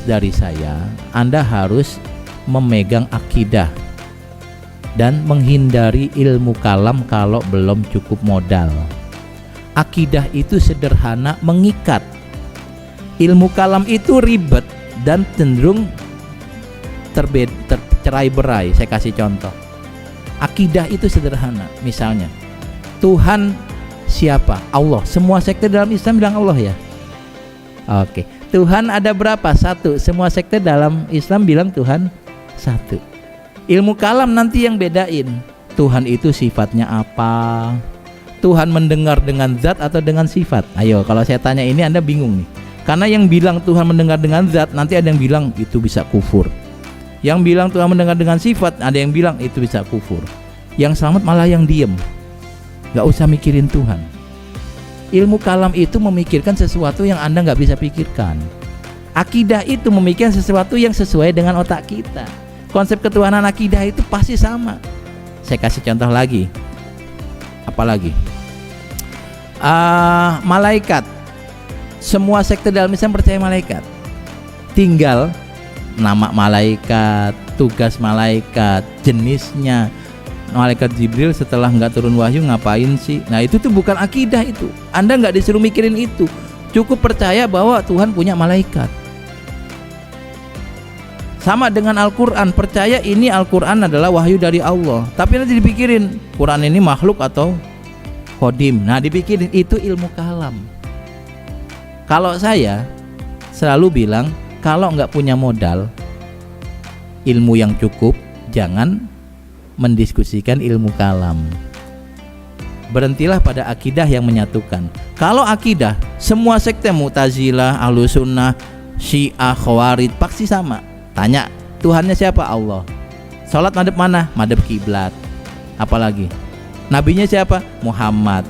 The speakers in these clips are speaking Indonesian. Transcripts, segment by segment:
dari saya, Anda harus memegang akidah dan menghindari ilmu kalam kalau belum cukup modal. Akidah itu sederhana, mengikat. Ilmu kalam itu ribet dan cenderung tercerai-berai. Saya kasih contoh. Akidah itu sederhana. Misalnya, Tuhan siapa? Allah. Semua sekte dalam Islam bilang Allah ya. Oke. Tuhan ada berapa? Satu. Semua sekte dalam Islam bilang Tuhan satu. Ilmu kalam nanti yang bedain. Tuhan itu sifatnya apa? Tuhan mendengar dengan zat atau dengan sifat? Ayo, kalau saya tanya ini Anda bingung nih. Karena yang bilang Tuhan mendengar dengan zat, nanti ada yang bilang itu bisa kufur. Yang bilang Tuhan mendengar dengan sifat, ada yang bilang itu bisa kufur. Yang selamat malah yang diem, gak usah mikirin Tuhan. Ilmu kalam itu memikirkan sesuatu yang Anda gak bisa pikirkan. Akidah itu memikirkan sesuatu yang sesuai dengan otak kita. Konsep ketuhanan akidah itu pasti sama. Saya kasih contoh lagi. Apalagi? Malaikat. Semua sekte dalam Islam percaya malaikat. Tinggal nama malaikat, tugas malaikat, jenisnya. Malaikat Jibril setelah nggak turun wahyu ngapain sih? Nah itu tuh bukan akidah itu. Anda nggak disuruh mikirin itu. Cukup percaya bahwa Tuhan punya malaikat. Sama dengan Al-Quran. Percaya ini Al-Quran adalah wahyu dari Allah. Tapi nanti dipikirin Quran ini makhluk atau khodim. Nah dipikirin itu ilmu kalam. Kalau saya selalu bilang, kalau nggak punya modal ilmu yang cukup, jangan mendiskusikan ilmu kalam. Berhentilah pada akidah yang menyatukan. Kalau akidah, semua sekte Mu'tazilah, Ahlussunnah, Syiah, Khawarij pasti sama. Tanya, Tuhannya siapa? Allah. Salat madhep mana? Madhep kiblat. Apalagi? Nabinya siapa? Muhammad.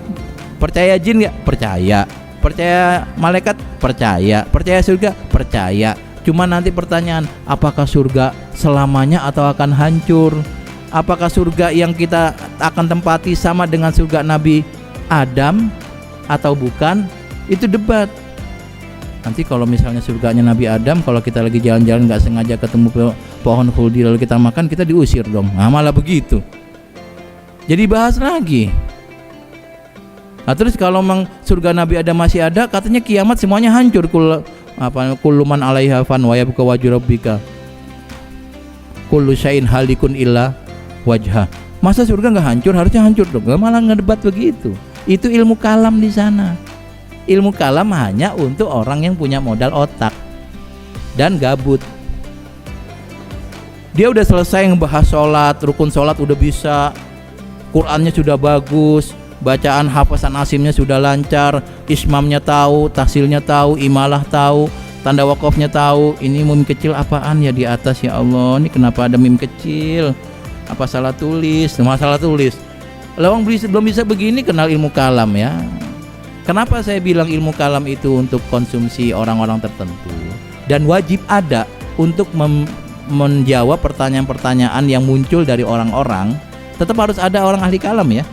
Percaya jin nggak? Percaya. Percaya malaikat? Percaya. Percaya surga? Percaya. Cuma nanti pertanyaan, apakah surga selamanya atau akan hancur? Apakah surga yang kita akan tempati sama dengan surga Nabi Adam atau bukan? Itu debat. Nanti kalau misalnya surganya Nabi Adam, kalau kita lagi jalan-jalan nggak sengaja ketemu pohon khuldi lalu kita makan, kita diusir dong. Nah malah begitu. Jadi bahas lagi. Nah terus kalau memang surga Nabi Adam masih ada, katanya kiamat semuanya hancur. Kulluman alaiha fan wa yabqa wajhu rabbika kullu syai'in halikun illa wajha. Masa surga nggak hancur? Harusnya hancur dong. Malah ngedebat begitu. Itu ilmu kalam di sana. Ilmu kalam hanya untuk orang yang punya modal otak dan gabut. Dia udah selesai ngebahas sholat, rukun sholat udah bisa, Qurannya sudah bagus, bacaan hafasan asimnya sudah lancar, ismamnya tahu, tahsilnya tahu, imalah tahu, tanda wakofnya tahu. Ini mim kecil apaan ya di atas, ya Allah, ini kenapa ada mim kecil? Apa salah tulis? Masalah tulis. Lawang belum bisa begini, kenal ilmu kalam ya. Kenapa saya bilang ilmu kalam itu untuk konsumsi orang-orang tertentu dan wajib ada untuk menjawab pertanyaan-pertanyaan yang muncul dari orang-orang. Tetap harus ada orang ahli kalam ya.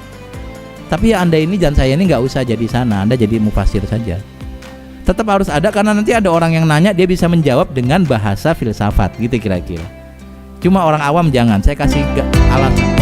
Tapi ya Anda ini dan saya ini nggak usah jadi sana, Anda jadi mufasir saja. Tetap harus ada karena nanti ada orang yang nanya, dia bisa menjawab dengan bahasa filsafat gitu kira-kira. Cuma orang awam jangan, saya kasih alasan.